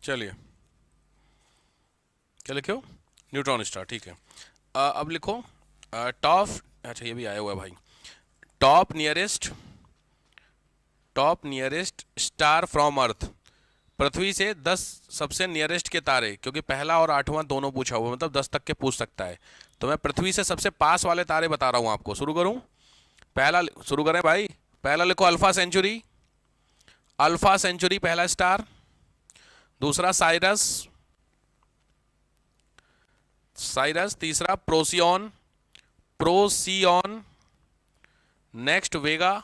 चलिए, क्या लिखे हो? न्यूट्रॉन स्टार, ठीक है। अब लिखो टॉप, अच्छा ये भी आया हुआ है भाई। टॉप नियरेस्ट स्टार फ्रॉम अर्थ। पृथ्वी से 10 सबसे नियरेस्ट के तारे, क्योंकि पहला और आठवां दोनों पूछा हुआ, मतलब 10 तक के पूछ सकता है। तो मैं पृथ्वी से सबसे पास वाले तारे बता रहा हूं आपको। शुरू करूं? पहला शुरू करें भाई। पहला लिखो अल्फा सेंचुरी। अल्फा सेंचुरी पहला स्टार। दूसरा साइरस। साइरस। तीसरा Procyon. Procyon. Next Vega.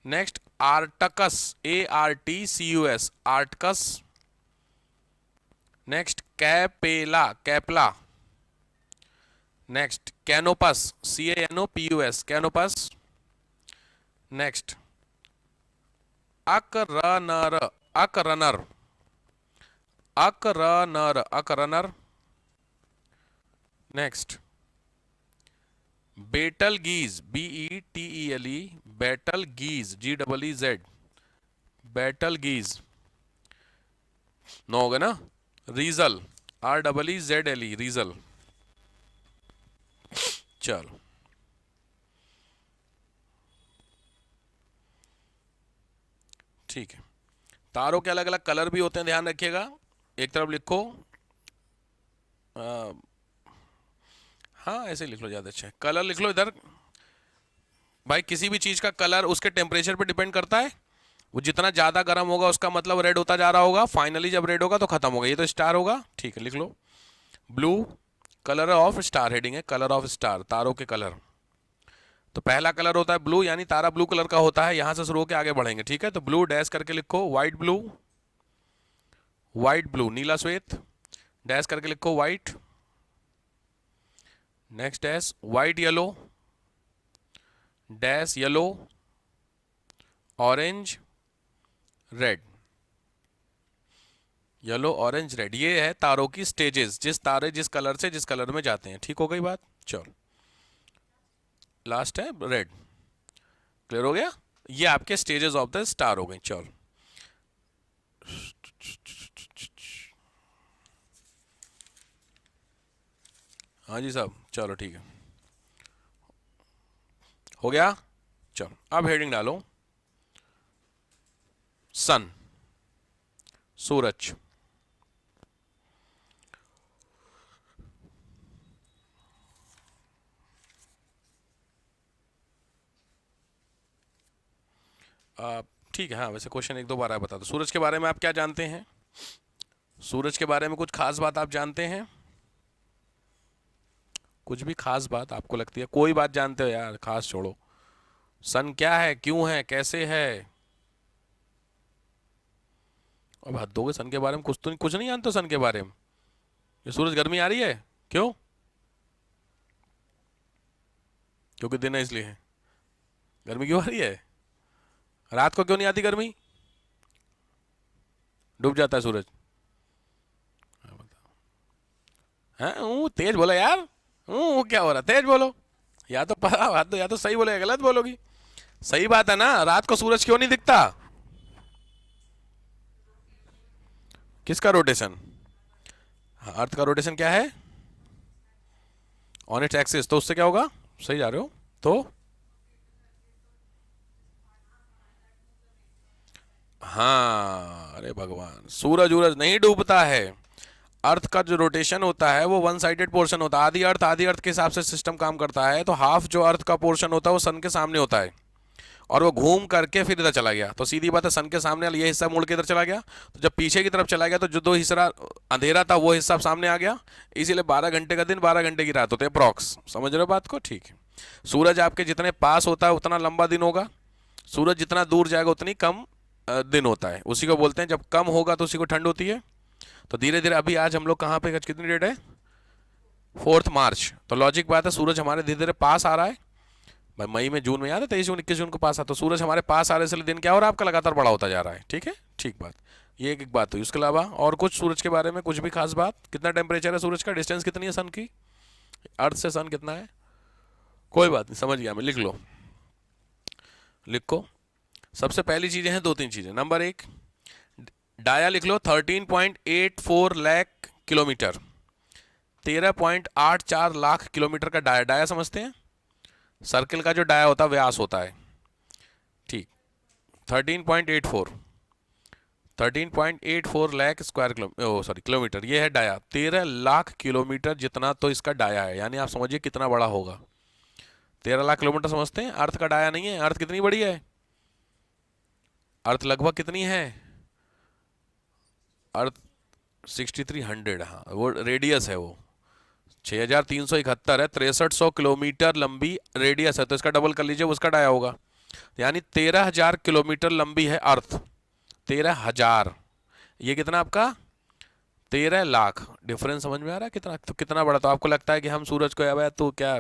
Next Arcturus. ARTCUS Arcturus. Next Capella. Capella. Next Canopus. CANOPUS Canopus. Next Achernar. Achernar. Achernar. Achernar. Next Betelgeuse. BETELE Betelgeuse. GEEZ Betelgeuse. नो होगा ना? रीजल। REEZLE रीजल। चलो ठीक है। तारों के अलग अलग कलर भी होते हैं, ध्यान रखिएगा। एक तरफ लिखो आ, हाँ ऐसे लिख लो, ज़्यादा अच्छा है। कलर लिख लो इधर। भाई किसी भी चीज़ का कलर उसके टेम्परेचर पे डिपेंड करता है। वो जितना ज़्यादा गर्म होगा उसका मतलब रेड होता जा रहा होगा, फाइनली जब रेड होगा तो खत्म होगा। ये तो स्टार होगा, ठीक है लिख लो। Blue colour of star, heading है कलर ऑफ स्टार, तारों के कलर। तो पहला कलर होता है ब्लू, यानी तारा ब्लू कलर का होता है। यहां से शुरू होकर आगे बढ़ेंगे, ठीक है। तो ब्लू डैश करके लिखो व्हाइट ब्लू। व्हाइट ब्लू नीला श्वेत। डैश करके लिखो white. Next dash white yellow. Dash yellow. Orange red. Yellow orange red, ये है तारों की स्टेजेस, जिस तारे जिस कलर से जिस कलर में जाते हैं। ठीक हो गई बात? चलो लास्ट है रेड। क्लियर हो गया? ये आपके स्टेजेस ऑफ द स्टार हो गए। चलो हाँ जी साहब, चलो ठीक है, हो गया। चलो अब हेडिंग डालो। सन, सूरज। ठीक है, हाँ वैसे क्वेश्चन एक दो बार आया, बता दो सूरज के बारे में आप क्या जानते हैं। सूरज के बारे में कुछ खास बात आप जानते हैं? कुछ भी खास बात आपको लगती है? कोई बात जानते हो यार, खास छोड़ो। सन क्या है, क्यों है, कैसे है? अब हद हो गई, सन के बारे में कुछ तो नहीं, कुछ नहीं जानते हो सन के बारे में? ये सूरज गर्मी आ रही है क्यों? क्योंकि दिन है इसलिए है। गर्मी क्यों आ रही है? रात को क्यों नहीं आती गर्मी? डूब जाता है सूरज। हाँ तेज बोलो यार। क्या हो रहा, तेज बोलो। या तो पता बात तो, या तो सही बोले या गलत बोलोगी। सही बात है ना, रात को सूरज क्यों नहीं दिखता? किसका रोटेशन? हाँ, अर्थ का रोटेशन क्या है? On its axis. तो उससे क्या होगा? सही जा रहे हो तो। हाँ अरे भगवान, सूरज उरज नहीं डूबता है। अर्थ का जो रोटेशन होता है वो वन साइडेड पोर्शन होता है। आधी अर्थ के हिसाब से सिस्टम काम करता है। तो हाफ जो अर्थ का पोर्शन होता है वो सन के सामने होता है, और वो घूम करके फिर इधर चला गया। तो सीधी बात है, सन के सामने वाला ये हिस्सा मुड़ के इधर चला गया। तो जब पीछे की तरफ चला गया तो जो दो हिस्सा अंधेरा था वो हिस्सा सामने आ गया। इसीलिए 12 घंटे का दिन 12 घंटे की रात होते हैं अप्रॉक्स। समझ रहे हो बात को? ठीक है। सूरज आपके जितने पास होता है उतना लंबा दिन होगा। सूरज जितना दूर जाएगा उतनी कम दिन होता है। उसी को बोलते हैं, जब कम होगा तो उसी को ठंड होती है। तो धीरे धीरे अभी आज हम लोग कहाँ पे, कितनी डेट है? 4 मार्च। तो लॉजिक बात है, सूरज हमारे धीरे धीरे पास आ रहा है। भाई मई में जून में याद है 23 जून 21 जून को पास आता। तो सूरज हमारे पास आ रहे, इसलिए दिन क्या हो रहा है आपका, लगातार बड़ा होता जा रहा है। ठीक है, ठीक बात। ये एक बात हुई। उसके अलावा और कुछ सूरज के बारे में कुछ भी खास बात? कितना टेम्परेचर है सूरज का, डिस्टेंस कितनी है सन की, अर्थ से सन कितना है? कोई बात नहीं, समझ गया मैं, लिख लो। लिखो। सबसे पहली चीजें हैं दो तीन चीजें। नंबर एक, डाया लिख लो 13.84 लाख किलोमीटर, 13.84 लाख किलोमीटर का डाया। डाया समझते हैं, सर्किल का जो डाया होता है व्यास होता है, ठीक। 13.84 लाख स्क्वायर किलोमीटर, ये है डाया। 13 लाख किलोमीटर जितना तो इसका डाया है, यानी आप समझिए कितना बड़ा होगा। 13 लाख किलोमीटर समझते हैं, अर्थ का डाया नहीं है। अर्थ कितनी बड़ी है? अर्थ लगभग कितनी है? अर्थ 6300, हाँ वो रेडियस है, वो 6371 है। 6300 किलोमीटर लंबी रेडियस है, तो इसका डबल कर लीजिए, उसका डाया होगा। यानी 13,000 किलोमीटर लंबी है अर्थ। 13,000, ये कितना आपका 13 लाख। डिफरेंस समझ में आ रहा है कितना? तो कितना बड़ा। तो आपको लगता है कि हम सूरज को अब तो क्या,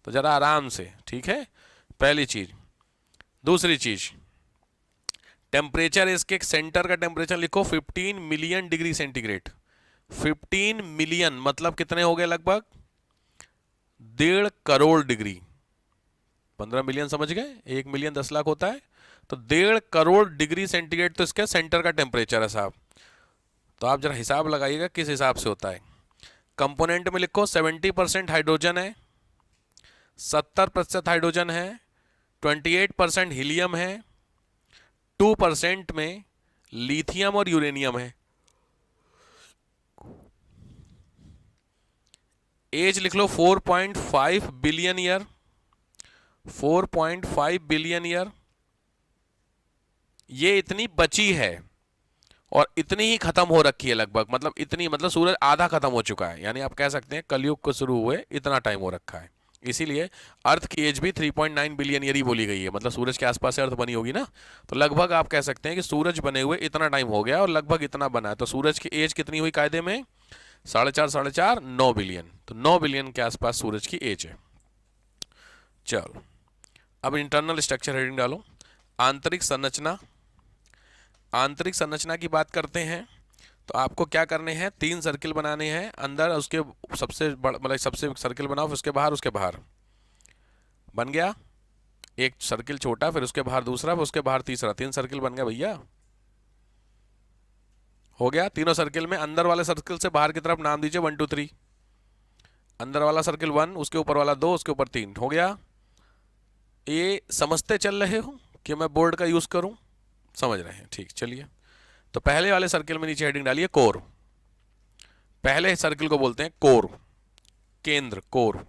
तो जरा आराम से, ठीक है। पहली चीज। दूसरी चीज, टेम्परेचर, इसके सेंटर का टेम्परेचर लिखो 15 मिलियन डिग्री सेंटीग्रेड। 15 मिलियन मतलब कितने हो गए? लगभग 1.5 करोड़ डिग्री। 15 मिलियन समझ गए, 1 मिलियन 10 लाख होता है, तो 1.5 करोड़ डिग्री सेंटीग्रेड तो इसका सेंटर का टेम्परेचर है साहब। तो आप जरा हिसाब लगाइएगा किस हिसाब से होता है। कंपोनेंट में लिखो 70% हाइड्रोजन है, 70% हाइड्रोजन है, 28% हीलियम है, 2% में लिथियम और यूरेनियम है। एज लिख लो 4.5 बिलियन ईयर, 4.5 बिलियन ईयर। ये इतनी बची है और इतनी ही खत्म हो रखी है लगभग, मतलब इतनी, मतलब सूरज आधा खत्म हो चुका है, यानी आप कह सकते हैं कलयुग को शुरू हुए इतना टाइम हो रखा है। इसीलिए अर्थ की एज भी 3.9 बिलियन ईयर ही बोली गई है, मतलब सूरज के आसपास से अर्थ बनी होगी ना, तो लगभग आप कह सकते हैं कि सूरज बने हुए इतना टाइम हो गया और लगभग इतना बना है। तो सूरज की एज कितनी हुई कायदे में? 4.5 9 बिलियन। तो 9 बिलियन के आसपास सूरज की एज है। चलो अब इंटरनल स्ट्रक्चर हेडिंग डालो। आंतरिक संरचना, आंतरिक संरचना की बात करते हैं तो आपको क्या करने हैं? 3 सर्किल बनाने हैं अंदर, उसके सबसे बड़ा मतलब सबसे सर्किल बनाओ, फिर उसके बाहर, उसके बाहर। बन गया एक सर्किल छोटा, फिर उसके बाहर दूसरा, फिर उसके बाहर तीसरा। 3 सर्किल बन गया भैया, हो गया। तीनों सर्किल में अंदर वाले सर्किल से बाहर की तरफ नाम दीजिए 1 2 3। अंदर वाला सर्किल 1, उसके ऊपर वाला 2, उसके ऊपर 3। हो गया। ये समझते चल रहे हो कि मैं बोर्ड का यूज करूं? समझ रहे हैं, ठीक। चलिए, तो पहले वाले सर्किल में नीचे हेडिंग डालिए कोर। पहले सर्किल को बोलते हैं कोर, केंद्र, कोर।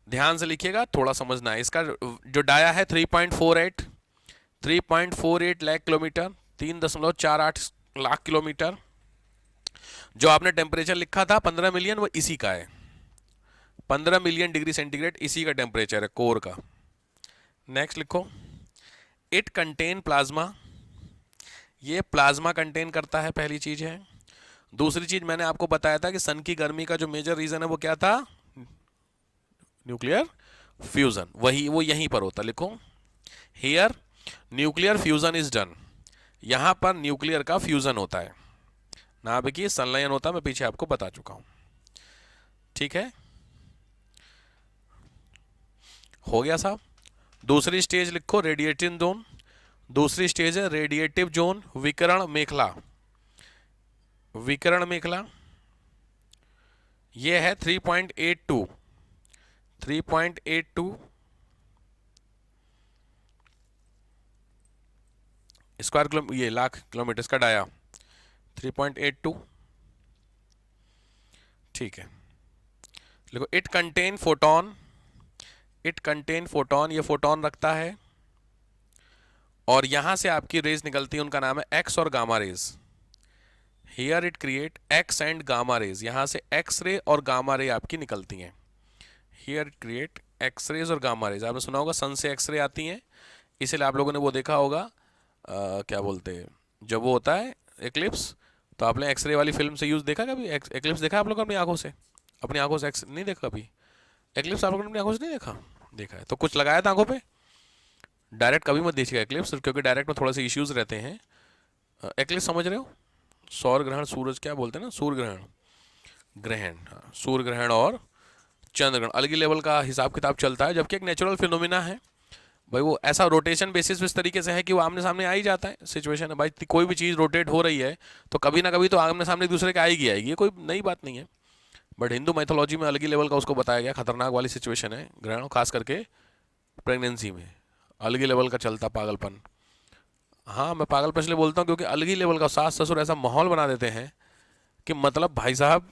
ध्यान से लिखिएगा, थोड़ा समझना है। इसका जो डाया है 3.48 लाख किलोमीटर, 3.48 लाख किलोमीटर। जो आपने टेम्परेचर लिखा था 15 मिलियन, वो इसी का है। 15 मिलियन डिग्री सेंटीग्रेड इसी का टेम्परेचर है कोर का। नेक्स्ट लिखो, इट कंटेन प्लाज्मा। ये प्लाज्मा कंटेन करता है, पहली चीज है। दूसरी चीज, मैंने आपको बताया था कि सन की गर्मी का जो मेजर रीजन है वो क्या था? Nuclear fusion. वही वो यहीं पर होता। लिखो, here nuclear fusion is done. यहां पर न्यूक्लियर का फ्यूजन होता है, नाभिकीय संलयन होता है। मैं पीछे आपको बता चुका हूं, ठीक है। हो गया साहब। दूसरी स्टेज लिखो, रेडिएटिव जोन। दूसरी स्टेज है रेडिएटिव जोन, विकिरण मेखला। विकिरण मेखला ये है 3.82 स्क्वायर किलो, ये लाख किलोमीटर का डाया 3.82, ठीक है। देखो, it contain photon. It contain photon, ये फोटोन रखता है और यहां से आपकी रेज निकलती है, उनका नाम है एक्स और gamma raise. Here it create x and gamma rays. यहां से एक्स रे और गामा रे आपकी निकलती हैं। Here it create X rays और गामा रेज। आपने सुना होगा सन से एक्स रे आती हैं, इसीलिए आप लोगों ने वो देखा होगा, क्या बोलते हैं, जब वो होता है एक्लिप्स, तो आपने एक्सरे वाली फिल्म से यूज देखा कभी? एक्लिप्स देखा आप लोग अपनी आंखों से? अपनी आंखों से एक्स नहीं देखा कभी? एक्लिप्स आप लोगों ने अपनी आंखों से नहीं देखा? देखा है तो कुछ लगाया था आंखों पे? डायरेक्ट कभी मत देखिएगा एक्लिप्स, क्योंकि डायरेक्ट में थोड़ा सा इश्यूज रहते हैं। एक्लिप्स समझ रहे हो? सौर ग्रहण, सूरज क्या बोलते हैं ना, सूर्य ग्रहण, ग्रहण, हाँ, सूर्य ग्रहण और चंद्र ग्रहण अलग ही लेवल का हिसाब किताब चलता है, जबकि एक नेचुरल फिनोमिना है। भाई वो ऐसा रोटेशन बेसिस इस तरीके से है कि वो आमने सामने आ ही जाता है, सिचुएशन है भाई, कोई भी चीज़ रोटेट हो रही है तो कभी ना कभी तो आमने सामने एक दूसरे के आएगी आएगी, ये कोई नई बात नहीं है। बट हिंदू मैथोलॉजी में अलग ही लेवल का उसको बताया गया, खतरनाक वाली सिचुएशन है ग्रहण, खास करके प्रेगनेंसी में अलग ही लेवल का चलता पागलपन। हाँ मैं पागलपन इसलिए बोलता हूँ क्योंकि अलग ही लेवल का सास ससुर ऐसा माहौल बना देते हैं कि मतलब भाई साहब,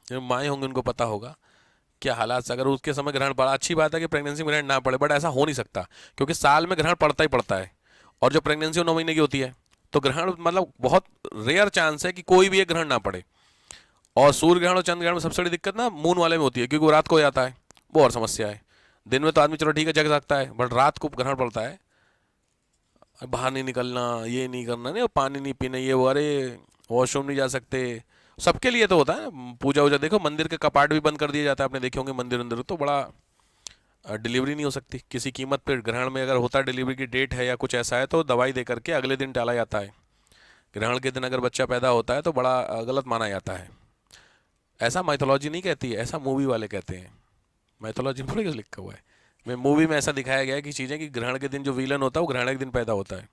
जो माएँ होंगी उनको पता होगा क्या हालात से, अगर उसके समय ग्रहण पड़ा, अच्छी बात है कि प्रेगनेंसी में ग्रहण ना पड़े, बट ऐसा हो नहीं सकता क्योंकि साल में ग्रहण पड़ता ही पड़ता है, और जो प्रेगनेंसी 9 महीने की होती है तो ग्रहण मतलब बहुत रेयर चांस है कि कोई भी एक ग्रहण ना पड़े। और सूर्य ग्रहण और चंद्र ग्रहण में सबसे बड़ी दिक्कत ना मून वाले में होती है, क्योंकि वो रात को हो जाता है, वो और समस्या है। दिन में तो आदमी चलो ठीक है जग सकता है, बट रात को ग्रहण पड़ता है, बाहर नहीं निकलना, ये नहीं करना, नहीं पानी नहीं पीना, ये वो, अरे वॉशरूम नहीं जा सकते, सबके लिए तो होता है ना। पूजा वूजा देखो, मंदिर के कपाट भी बंद कर दिए जाता है, आपने देखे होंगे मंदिर अंदर तो बड़ा, डिलीवरी नहीं हो सकती किसी कीमत पे, ग्रहण में अगर होता है डिलीवरी की डेट है या कुछ ऐसा है तो दवाई दे करके अगले दिन टाला जाता है। ग्रहण के दिन अगर बच्चा पैदा होता है तो बड़ा गलत माना जाता है। ऐसा माइथोलॉजी नहीं कहती है, ऐसा मूवी वाले कहते हैं, माइथोलॉजी में थोड़ी कुछ लिखा हुआ है। मैं मूवी में ऐसा दिखाया गया है कि चीज़ें कि ग्रहण के दिन जो विलन होता है वो ग्रहण के दिन पैदा होता है,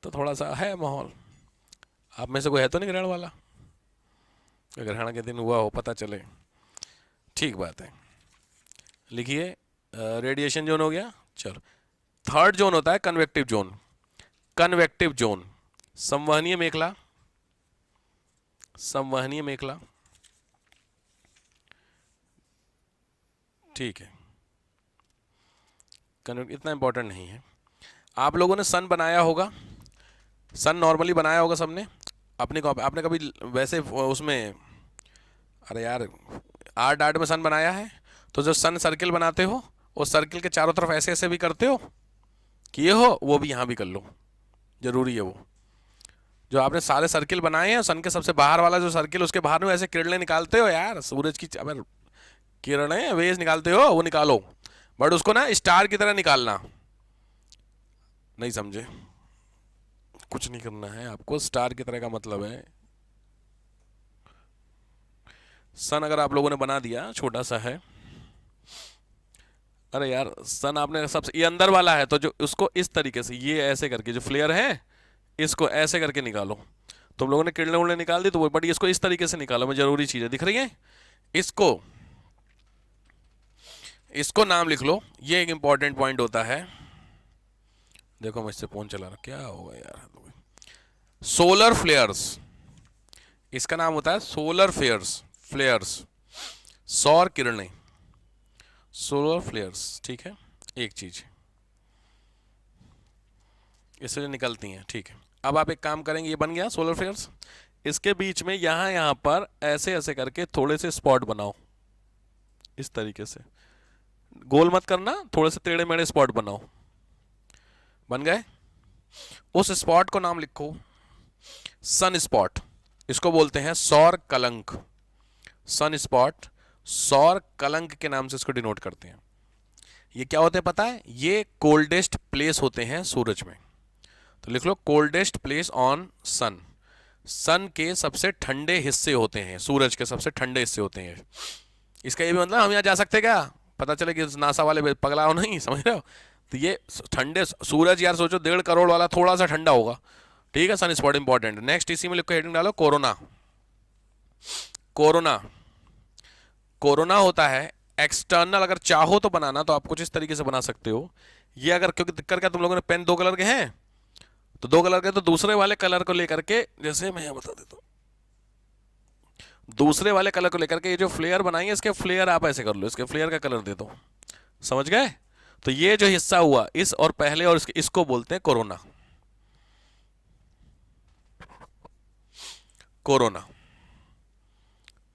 तो थोड़ा सा है माहौल। आप में से कोई है तो नहीं ग्रहण वाला, ग्रहण के दिन हुआ हो पता चले, ठीक बात है। लिखिए, रेडिएशन जोन हो गया। चलो, थर्ड जोन होता है कन्वेक्टिव जोन। कन्वेक्टिव जोन, संवहनीय मेखला, संवहनीय मेखला, ठीक है, इतना इंपॉर्टेंट नहीं है। आप लोगों ने सन बनाया होगा, सन नॉर्मली बनाया होगा सबने अपनी कॉपी, आपने कभी वैसे उसमें, अरे यार आर्ट आर्ट में सन बनाया है, तो जो सन सर्किल बनाते हो उस सर्किल के चारों तरफ ऐसे ऐसे भी करते हो, किए हो, वो भी यहाँ भी कर लो, जरूरी है वो। जो आपने सारे सर्किल बनाए हैं, सन के सबसे बाहर वाला जो सर्किल, उसके बाहर में ऐसे किरणें निकालते हो यार, सूरज की अगर किरणें वेज निकालते हो वो निकालो, बट उसको ना स्टार की तरह निकालना। नहीं समझे, कुछ नहीं करना है आपको, स्टार की तरह का मतलब है, सन अगर आप लोगों ने बना दिया छोटा सा है, अरे यार सन आपने सबसे, ये अंदर वाला है तो जो उसको इस तरीके से ये ऐसे करके जो फ्लेयर है इसको ऐसे करके निकालो। तुम लोगों ने किरणें उड़ने निकाल दी तो वो, बट इसको इस तरीके से निकालो, मैं जरूरी चीज़ है, दिख रही है, इसको, इसको नाम लिख लो, ये एक इंपॉर्टेंट पॉइंट होता है। देखो मुझसे फोन चला रहा, क्या होगा यार, सोलर फ्लेयर्स, इसका नाम होता है सोलर फ्लेयर्स, फ्लेयर्स, सौर किरणें, सोलर फ्लेयर्स, ठीक है, एक चीज इससे निकलती हैं, ठीक है। अब आप एक काम करेंगे, ये बन गया सोलर फ्लेयर्स, इसके बीच में यहाँ यहाँ पर ऐसे ऐसे करके थोड़े से स्पॉट बनाओ, इस तरीके से, गोल मत करना, थोड़े से टेढ़े मेढ़े स्पॉट बनाओ, बन गए। उस स्पॉट को नाम लिखो सन स्पॉट, इसको बोलते हैं सौर कलंक, सन स्पॉट, सौर कलंक के नाम से इसको डिनोट करते हैं। ये क्या होते हैं पता है, ये कोल्डेस्ट प्लेस होते हैं सूरज में, तो लिख लो कोल्डेस्ट प्लेस ऑन सन, सन के सबसे ठंडे हिस्से होते हैं, सूरज के सबसे ठंडे हिस्से होते हैं। इसका ये भी मतलब हम यहाँ जा सकते क्या, पता चले कि नासा वाले पगला हो नहीं, समझ रहे हो, तो ये ठंडे सूरज, यार सोचो 1.5 करोड़ वाला थोड़ा सा ठंडा होगा, ठीक है, सन स्पॉट इंपॉर्टेंट। नेक्स्ट इसी में लिख के हेडिंग डालो कोरोना, कोरोना, कोरोना होता है एक्सटर्नल, अगर चाहो तो बनाना तो आप कुछ इस तरीके से बना सकते हो, ये अगर, क्योंकि दिक्कत क्या, तुम लोगों ने पेन 2 कलर के हैं, तो 2 कलर के, तो दूसरे वाले कलर को लेकर के, जैसे मैं यहाँ बता देता हूँ, दूसरे वाले कलर को लेकर के ये जो फ्लेयर बनाएंगे, इसके फ्लेयर आप ऐसे कर लो, इसके फ्लेयर का कलर दे दो, समझ गए। तो ये जो हिस्सा हुआ इस और पहले और इसको बोलते हैं कोरोना, कोरोना,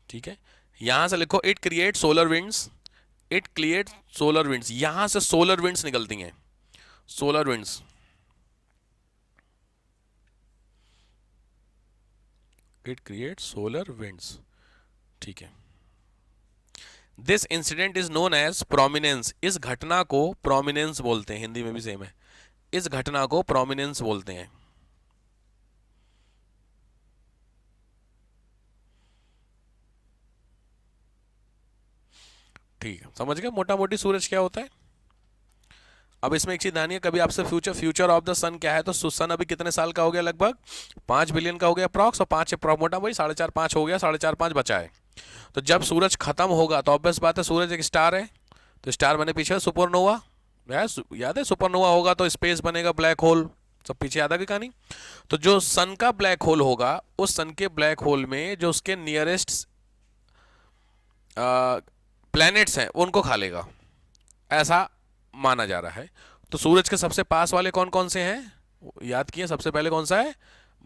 ठीक है। यहां से लिखो it create solar winds, it create solar winds, यहां से सोलर विंड्स निकलती हैं, solar winds, it create solar winds, ठीक है। This incident is known as prominence, इस घटना को प्रोमिनेंस बोलते हैं, हिंदी में भी सेम है, इस घटना को प्रोमिनेंस बोलते हैं, ठीक है, समझ गए मोटा मोटी सूरज क्या होता है। अब इसमें एक चीज ध्यान है, कभी आपसे फ्यूचर ऑफ द सन क्या है, तो सन अभी कितने साल का हो गया, लगभग 5 बिलियन का हो गया अप्रॉक्स, और 5 अप्रॉक्स मोटा वही 4.5 हो गया, 4.5 बचा है। तो जब सूरज खत्म होगा तो ऑब्वियस बात है सूरज एक स्टार है, तो स्टार बने पीछे सुपरनोवा, याद है सुपरनोवा होगा तो स्पेस बनेगा, ब्लैक होल, सब पीछे याद है कि कहानी। तो जो सन का ब्लैक होल होगा, उस सन के ब्लैक होल में जो उसके नियरेस्ट प्लैनेट्स हैं उनको खा लेगा, ऐसा माना जा रहा है। तो सूरज के सबसे पास वाले कौन कौन से हैं, याद किए, सबसे पहले कौन सा है,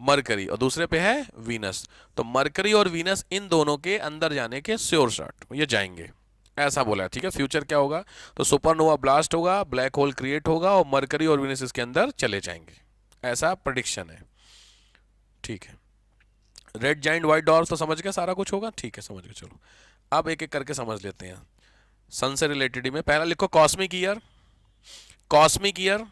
मरकरी, और दूसरे पे है वीनस। तो मरकरी और वीनस इन दोनों के अंदर जाने के श्योर शॉट ये जाएंगे, ऐसा बोला है। ठीक है, फ्यूचर क्या होगा, तो सुपरनोवा ब्लास्ट होगा, ब्लैक होल क्रिएट होगा, और मरकरी और वीनस इसके अंदर चले जाएंगे, ऐसा प्रेडिक्शन है। ठीक है, रेड जाइंट व्हाइट डॉर्फ तो समझ गए सारा कुछ होगा, ठीक है समझ गए। चलो अब एक एक करके समझ लेते हैं सन से रिलेटेड ही में। पहला लिखो कॉस्मिक ईयर। कॉस्मिक ईयर,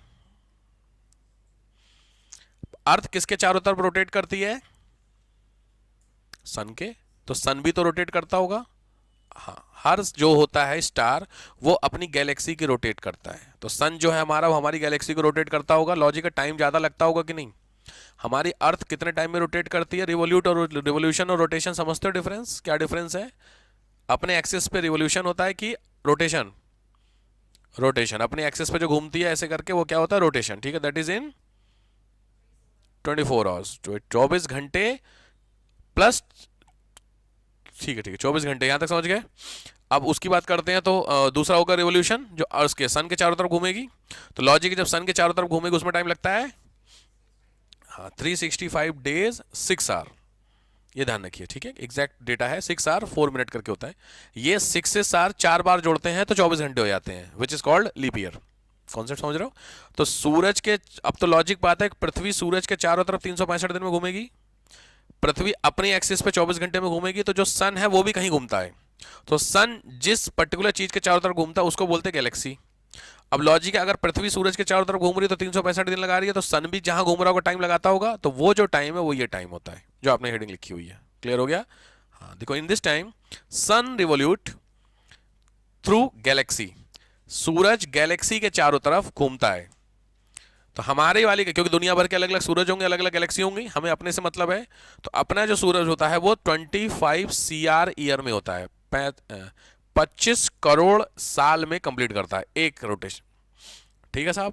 अर्थ किसके चारों तरफ रोटेट करती है, सन के, तो सन भी तो रोटेट करता होगा। हाँ, हर जो होता है स्टार वो अपनी गैलेक्सी की रोटेट करता है, तो सन जो है हमारा वो हमारी गैलेक्सी को रोटेट करता होगा। लॉजिक का टाइम ज्यादा लगता होगा कि नहीं, हमारी अर्थ कितने टाइम में रोटेट करती है, रिवोल्यूट और रिवोल्यूशन और रोटेशन समझते हो डिफरेंस, क्या डिफरेंस है, अपने एक्सिस पे रिवोल्यूशन होता है कि रोटेशन, रोटेशन अपने एक्सिस पे जो घूमती है ऐसे करके वो क्या होता है, रोटेशन। ठीक है, दैट इज इन 24 आवर्स, 24 घंटे प्लस, ठीक है 24 घंटे, यहां तक समझ गए। अब उसकी बात करते हैं, तो दूसरा होगा रिवोल्यूशन जो अर्थ के सन के चारों तरफ घूमेगी। तो लॉजिक जब सन के चारों तरफ घूमेगी उसमें टाइम लगता है, हाँ 365 डेज 6 आवर, ये ध्यान रखिए। ठीक है, एग्जैक्ट डेटा है 6 आवर 4 मिनट करके होता है। ये 6 से 4 बार जोड़ते हैं तो 24 घंटे हो जाते हैं, which is called leap year. Concept समझ रहे हो। तो सूरज के, अब तो लॉजिक बात है, पृथ्वी सूरज के चारों तरफ 365 दिन में घूमेगी, पृथ्वी अपनी एक्सिस पे 24 घंटे में घूमेगी, तो जो सन है वो भी कहीं घूमता है। तो सन जिस पर्टिकुलर चीज के चारों तरफ घूमता है उसको बोलते हैं गैलेक्सी। अब लॉजिक है, अगर पृथ्वी सूरज के चारों तरफ घूम रही है तो 365 दिन लगा रही है, तो सन भी जहां घूम रहा होगा टाइम लगाता होगा, तो वो जो टाइम है वो ये टाइम होता है जो आपने हेडिंग लिखी हुई है। क्लियर हो गया। हाँ देखो, in this time sun revolute through galaxy, सूरज गैलेक्सी के चारों तरफ घूमता है। तो हमारे वाली क्योंकि दुनिया भर के अलग अलग सूरज होंगे, अलग अलग गैलेक्सी होंगी, हमें अपने से मतलब है, तो अपना जो सूरज होता है वो 25 CR ईयर में होता है, 25 करोड़ साल में कंप्लीट करता है एक रोटेशन। ठीक है साहब।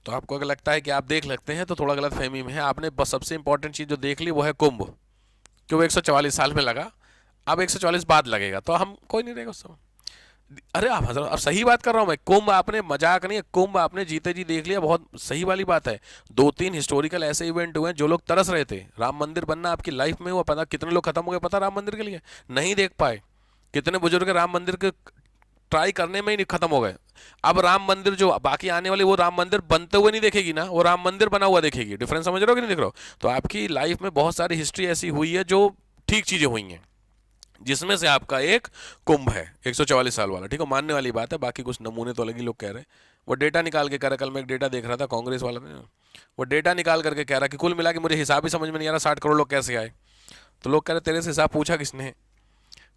तो आपको अगर लगता है कि आप देख लगते हैं तो थोड़ा गलत फहमी में है, आपने बस सबसे इंपॉर्टेंट चीज जो देख ली वो है कुंभ, क्यों 144 साल में लगा, अब 144 बाद लगेगा, तो हम कोई नहीं रहेगा उस समय। अरे आप हजरत, अब सही बात कर रहा हूं मैं, कुंभ आपने, मजाक नहीं है, कुंभ आपने जीते जी देख लिया, बहुत सही वाली बात है। 2-3 हिस्टोरिकल ऐसे इवेंट हुए हैं जो लोग तरस रहे थे, राम मंदिर बनना आपकी लाइफ में हुआ, पता कितने लोग खत्म हो गए पता राम मंदिर के लिए, नहीं देख पाए, कितने बुजुर्ग राम मंदिर के ट्राई करने में ही खत्म हो गए। अब राम मंदिर जो बाकी आने वाली, वो राम मंदिर बनते हुए नहीं देखेगी ना, वो राम मंदिर बना हुआ देखेगी। डिफरेंस समझ रहे हो कि नहीं देख रहे हो। तो आपकी लाइफ में बहुत सारी हिस्ट्री ऐसी हुई है जो ठीक चीजें हुई हैं, जिसमें से आपका एक कुंभ है 144 साल वाला। ठीक है, मानने वाली बात है, बाकी कुछ नमूने तो अलग ही लोग कह रहे हैं। वो डेटा निकाल के कह रहा, कल मैं एक डेटा देख रहा था कांग्रेस वाला ने, वो डेटा निकाल करके कह रहा कि कुल मिला के मुझे हिसाब ही समझ में नहीं आ रहा 60 करोड़ लोग कैसे आए। तो लोग कह रहे तेरे से हिसाब पूछा किसने,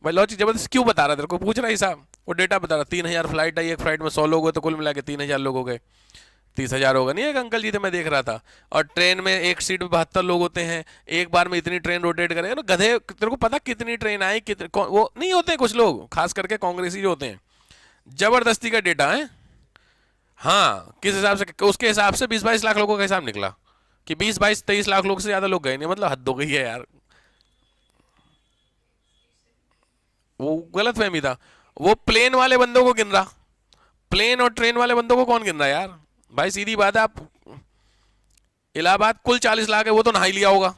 भाई लॉजिक जबरदस्त क्यों बता रहा, तेरे को पूछ रहा हिसाब, वो डेटा बता रहा 3000 फ्लाइट आई, एक फ्लाइट में 100 लोग हुए तो कुल मिला के 3000 लोग हो गए, 30,000 होगा नहीं, एक अंकल जी थे मैं देख रहा था। और ट्रेन में एक सीट में 72 लोग होते हैं, एक बार में इतनी ट्रेन रोटेट करे ना, गधे तेरे को पता कितनी ट्रेन आई, कितने वो नहीं होते कुछ लोग, खास करके कांग्रेसी जो होते हैं, जबरदस्ती का डेटा है। हाँ, किस हिसाब से, उसके हिसाब से 20-22 लाख लोगों का हिसाब निकला कि 20-22-23 लाख लोग से ज्यादा लोग गए नहीं, मतलब हद हो गई है यार, वो गलत फहमी था। वो प्लेन वाले बंदों को गिन रहा, प्लेन और ट्रेन वाले बंदों को कौन गिन रहा है यार, भाई सीधी बात है, आप इलाहाबाद कुल 40 लाख है, वो तो नहा ही लिया होगा,